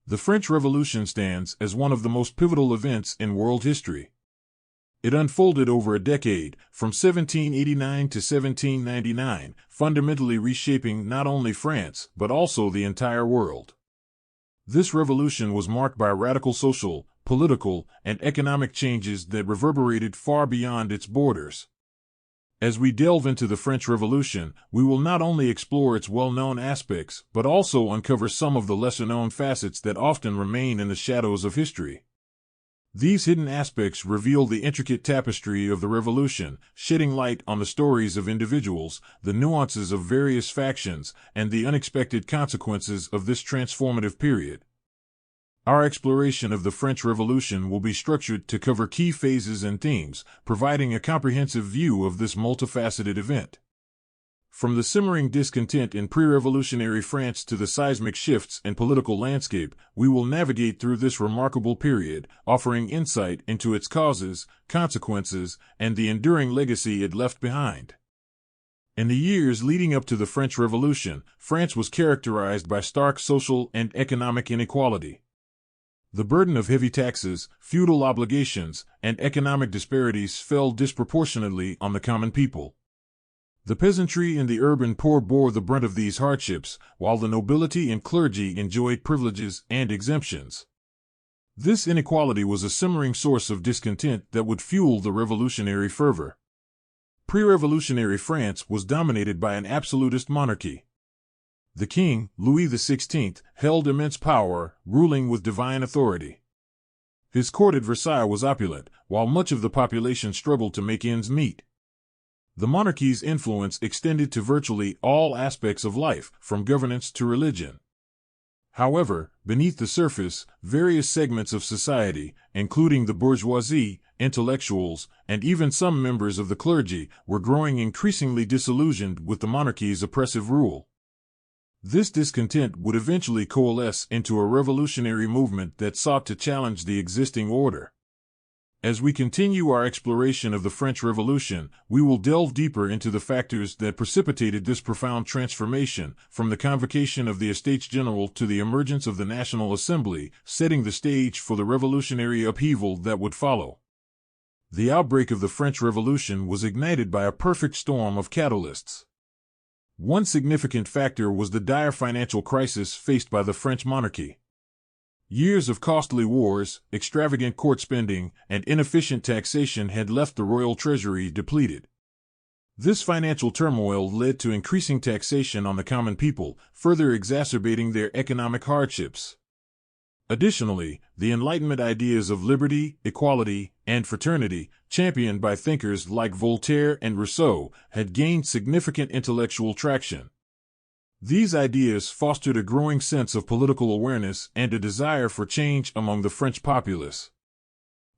The French Revolution stands as one of the most pivotal events in world history. It unfolded over a decade, from 1789 to 1799, fundamentally reshaping not only France but also the entire world. This revolution was marked by radical social, political, and economic changes that reverberated far beyond its borders. As we delve into the French Revolution, we will not only explore its well-known aspects but also uncover some of the lesser-known facets that often remain in the shadows of history. These hidden aspects reveal the intricate tapestry of the revolution, shedding light on the stories of individuals, the nuances of various factions, and the unexpected consequences of this transformative period. Our exploration of the French Revolution will be structured to cover key phases and themes, providing a comprehensive view of this multifaceted event. From the simmering discontent in pre-revolutionary France to the seismic shifts in political landscape, we will navigate through this remarkable period, offering insight into its causes, consequences, and the enduring legacy it left behind. In the years leading up to the French Revolution, France was characterized by stark social and economic inequality. The burden of heavy taxes, feudal obligations, and economic disparities fell disproportionately on the common people. The peasantry and the urban poor bore the brunt of these hardships, while the nobility and clergy enjoyed privileges and exemptions. This inequality was a simmering source of discontent that would fuel the revolutionary fervor. Pre-revolutionary France was dominated by an absolutist monarchy. The king, Louis XVI, held immense power, ruling with divine authority. His court at Versailles was opulent, while much of the population struggled to make ends meet. The monarchy's influence extended to virtually all aspects of life, from governance to religion. However, beneath the surface, various segments of society, including the bourgeoisie, intellectuals, and even some members of the clergy, were growing increasingly disillusioned with the monarchy's oppressive rule. This discontent would eventually coalesce into a revolutionary movement that sought to challenge the existing order. As we continue our exploration of the French Revolution, we will delve deeper into the factors that precipitated this profound transformation, from the convocation of the Estates General to the emergence of the National Assembly, setting the stage for the revolutionary upheaval that would follow. The outbreak of the French Revolution was ignited by a perfect storm of catalysts. One significant factor was the dire financial crisis faced by the French monarchy. Years of costly wars, extravagant court spending, and inefficient taxation had left the royal treasury depleted. This financial turmoil led to increasing taxation on the common people, further exacerbating their economic hardships. Additionally, the Enlightenment ideas of liberty, equality, and fraternity, championed by thinkers like Voltaire and Rousseau, had gained significant intellectual traction. These ideas fostered a growing sense of political awareness and a desire for change among the French populace.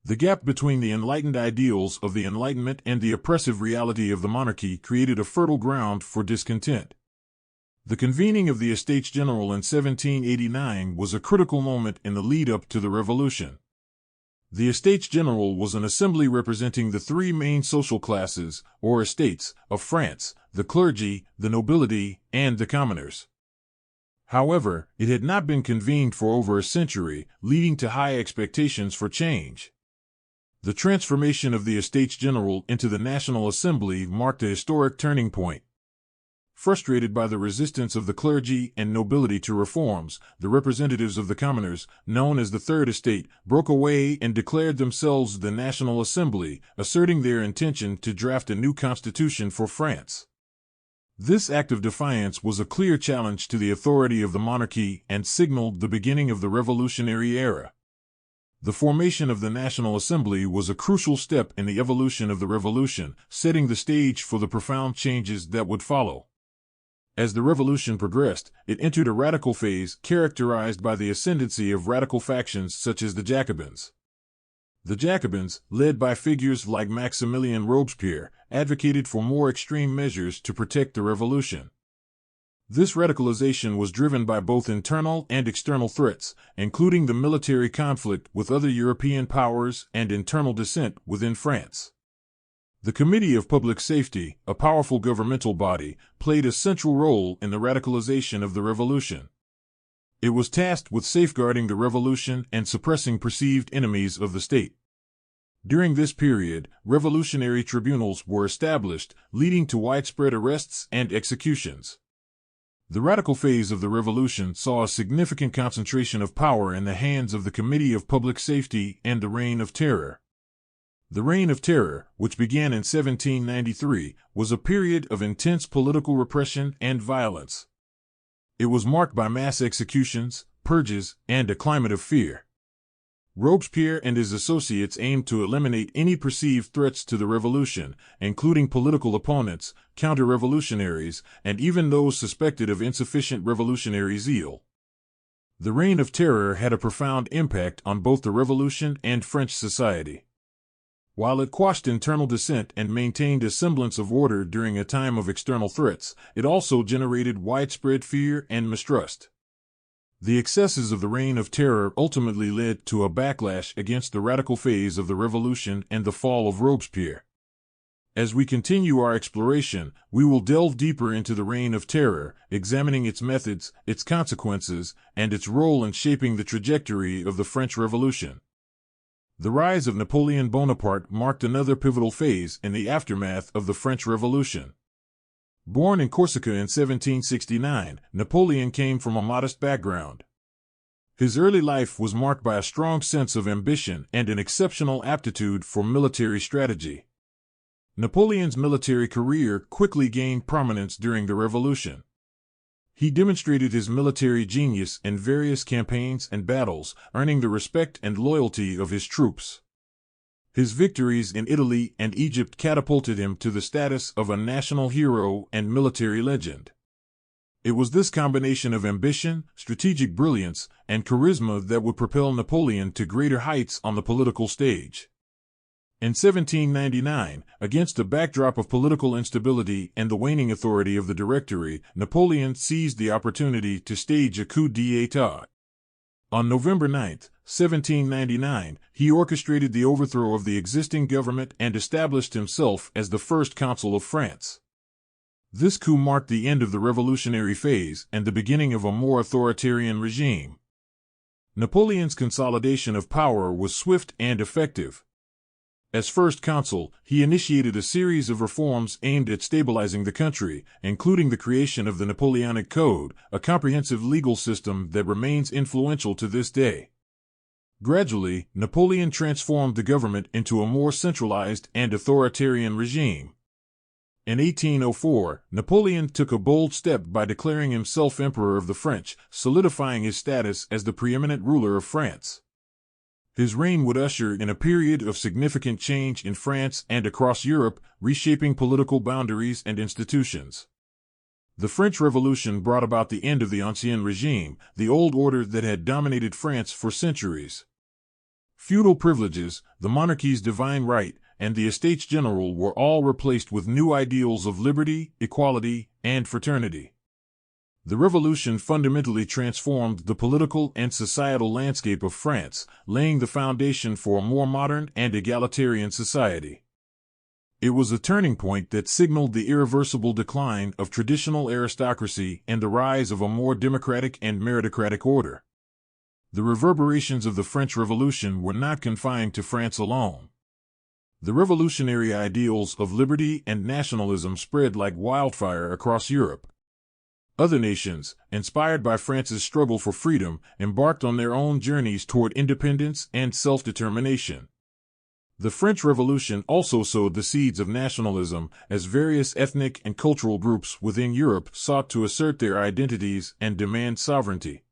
The gap between the enlightened ideals of the Enlightenment and the oppressive reality of the monarchy created a fertile ground for discontent. The convening of the Estates General in 1789 was a critical moment in the lead-up to the Revolution. The Estates General was an assembly representing the three main social classes, or estates, of France: the clergy, the nobility, and the commoners. However, it had not been convened for over a century, leading to high expectations for change. The transformation of the Estates General into the National Assembly marked a historic turning point. Frustrated by the resistance of the clergy and nobility to reforms, the representatives of the commoners, known as the Third Estate, broke away and declared themselves the National Assembly, asserting their intention to draft a new constitution for France. This act of defiance was a clear challenge to the authority of the monarchy and signaled the beginning of the revolutionary era. The formation of the National Assembly was a crucial step in the evolution of the revolution, setting the stage for the profound changes that would follow. As the revolution progressed, it entered a radical phase characterized by the ascendancy of radical factions such as the Jacobins. The Jacobins, led by figures like Maximilien Robespierre, advocated for more extreme measures to protect the revolution. This radicalization was driven by both internal and external threats, including the military conflict with other European powers and internal dissent within France. The Committee of Public Safety, a powerful governmental body, played a central role in the radicalization of the revolution. It was tasked with safeguarding the revolution and suppressing perceived enemies of the state. During this period, revolutionary tribunals were established, leading to widespread arrests and executions. The radical phase of the revolution saw a significant concentration of power in the hands of the Committee of Public Safety and the Reign of Terror. The Reign of Terror, which began in 1793, was a period of intense political repression and violence. It was marked by mass executions, purges, and a climate of fear. Robespierre and his associates aimed to eliminate any perceived threats to the revolution, including political opponents, counter-revolutionaries, and even those suspected of insufficient revolutionary zeal. The Reign of Terror had a profound impact on both the revolution and French society. While it quashed internal dissent and maintained a semblance of order during a time of external threats, it also generated widespread fear and mistrust. The excesses of the Reign of Terror ultimately led to a backlash against the radical phase of the revolution and the fall of Robespierre. As we continue our exploration, we will delve deeper into the Reign of Terror, examining its methods, its consequences, and its role in shaping the trajectory of the French Revolution. The rise of Napoleon Bonaparte marked another pivotal phase in the aftermath of the French Revolution. Born in Corsica in 1769, Napoleon came from a modest background. His early life was marked by a strong sense of ambition and an exceptional aptitude for military strategy. Napoleon's military career quickly gained prominence during the Revolution. He demonstrated his military genius in various campaigns and battles, earning the respect and loyalty of his troops. His victories in Italy and Egypt catapulted him to the status of a national hero and military legend. It was this combination of ambition, strategic brilliance, and charisma that would propel Napoleon to greater heights on the political stage. In 1799, against a backdrop of political instability and the waning authority of the Directory, Napoleon seized the opportunity to stage a coup d'état. On November 9, 1799, he orchestrated the overthrow of the existing government and established himself as the first consul of France. This coup marked the end of the revolutionary phase and the beginning of a more authoritarian regime. Napoleon's consolidation of power was swift and effective. As first consul, he initiated a series of reforms aimed at stabilizing the country, including the creation of the Napoleonic Code, a comprehensive legal system that remains influential to this day. Gradually, Napoleon transformed the government into a more centralized and authoritarian regime. In 1804, Napoleon took a bold step by declaring himself Emperor of the French, solidifying his status as the preeminent ruler of France. His reign would usher in a period of significant change in France and across Europe, reshaping political boundaries and institutions. The French Revolution brought about the end of the Ancien Regime, the old order that had dominated France for centuries. Feudal privileges, the monarchy's divine right, and the Estates General were all replaced with new ideals of liberty, equality, and fraternity. The revolution fundamentally transformed the political and societal landscape of France, laying the foundation for a more modern and egalitarian society. It was a turning point that signaled the irreversible decline of traditional aristocracy and the rise of a more democratic and meritocratic order. The reverberations of the French Revolution were not confined to France alone. The revolutionary ideals of liberty and nationalism spread like wildfire across Europe. Other nations, inspired by France's struggle for freedom, embarked on their own journeys toward independence and self-determination. The French Revolution also sowed the seeds of nationalism, as various ethnic and cultural groups within Europe sought to assert their identities and demand sovereignty.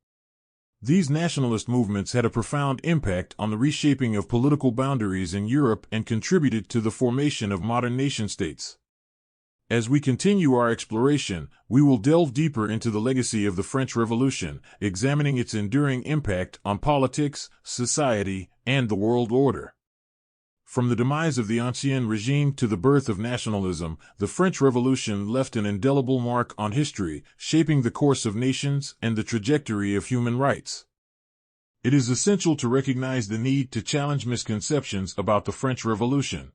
These nationalist movements had a profound impact on the reshaping of political boundaries in Europe and contributed to the formation of modern nation-states. As we continue our exploration, we will delve deeper into the legacy of the French Revolution, examining its enduring impact on politics, society, and the world order. From the demise of the Ancien Regime to the birth of nationalism, the French Revolution left an indelible mark on history, shaping the course of nations and the trajectory of human rights. It is essential to recognize the need to challenge misconceptions about the French Revolution.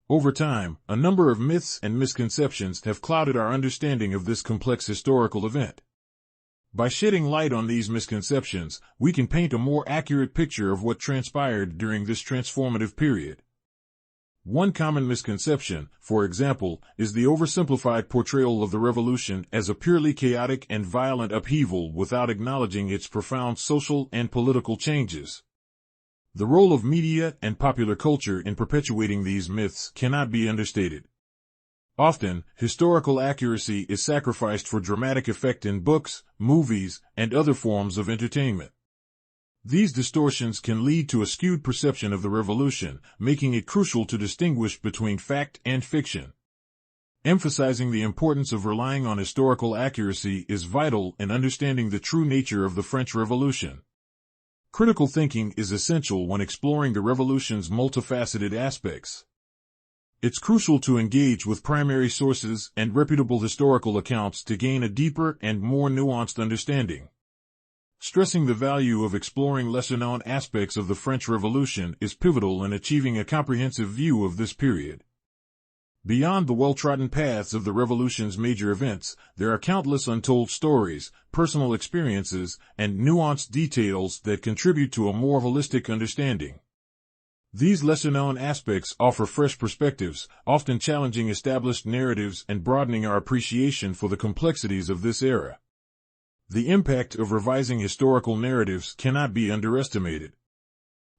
Over time, a number of myths and misconceptions have clouded our understanding of this complex historical event. By shedding light on these misconceptions, we can paint a more accurate picture of what transpired during this transformative period. One common misconception, for example, is the oversimplified portrayal of the revolution as a purely chaotic and violent upheaval without acknowledging its profound social and political changes. The role of media and popular culture in perpetuating these myths cannot be understated. Often, historical accuracy is sacrificed for dramatic effect in books, movies, and other forms of entertainment. These distortions can lead to a skewed perception of the revolution, making it crucial to distinguish between fact and fiction. Emphasizing the importance of relying on historical accuracy is vital in understanding the true nature of the French Revolution. Critical thinking is essential when exploring the revolution's multifaceted aspects. It's crucial to engage with primary sources and reputable historical accounts to gain a deeper and more nuanced understanding. Stressing the value of exploring lesser-known aspects of the French Revolution is pivotal in achieving a comprehensive view of this period. Beyond the well-trodden paths of the Revolution's major events, there are countless untold stories, personal experiences, and nuanced details that contribute to a more holistic understanding. These lesser-known aspects offer fresh perspectives, often challenging established narratives and broadening our appreciation for the complexities of this era. The impact of revising historical narratives cannot be underestimated.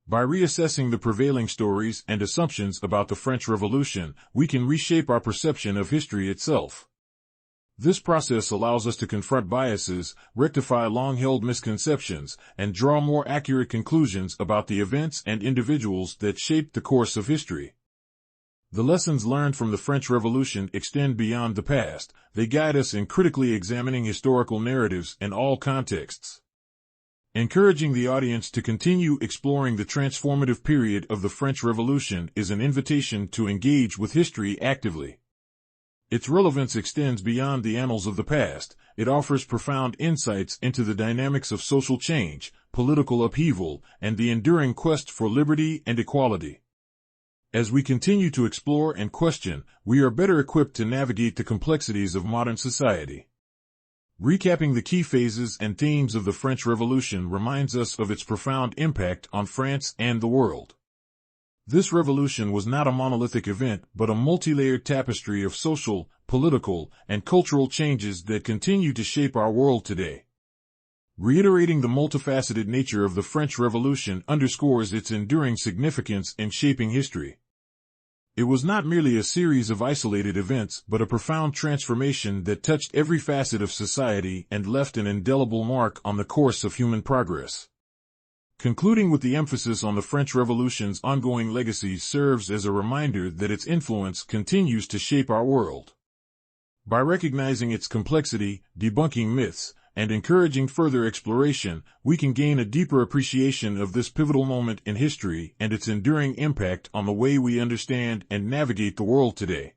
By reassessing the prevailing stories and assumptions about the French Revolution, we can reshape our perception of history itself. This process allows us to confront biases, rectify long-held misconceptions, and draw more accurate conclusions about the events and individuals that shaped the course of history. The lessons learned from the French Revolution extend beyond the past. They guide us in critically examining historical narratives in all contexts. Encouraging the audience to continue exploring the transformative period of the French Revolution is an invitation to engage with history actively. Its relevance extends beyond the annals of the past. It offers profound insights into the dynamics of social change, political upheaval, and the enduring quest for liberty and equality. As we continue to explore and question, we are better equipped to navigate the complexities of modern society. Recapping the key phases and themes of the French Revolution reminds us of its profound impact on France and the world. This revolution was not a monolithic event, but a multi-layered tapestry of social, political, and cultural changes that continue to shape our world today. Reiterating the multifaceted nature of the French Revolution underscores its enduring significance in shaping history. It was not merely a series of isolated events, but a profound transformation that touched every facet of society and left an indelible mark on the course of human progress. Concluding with the emphasis on the French Revolution's ongoing legacy serves as a reminder that its influence continues to shape our world. By recognizing its complexity, debunking myths, and encouraging further exploration, we can gain a deeper appreciation of this pivotal moment in history and its enduring impact on the way we understand and navigate the world today.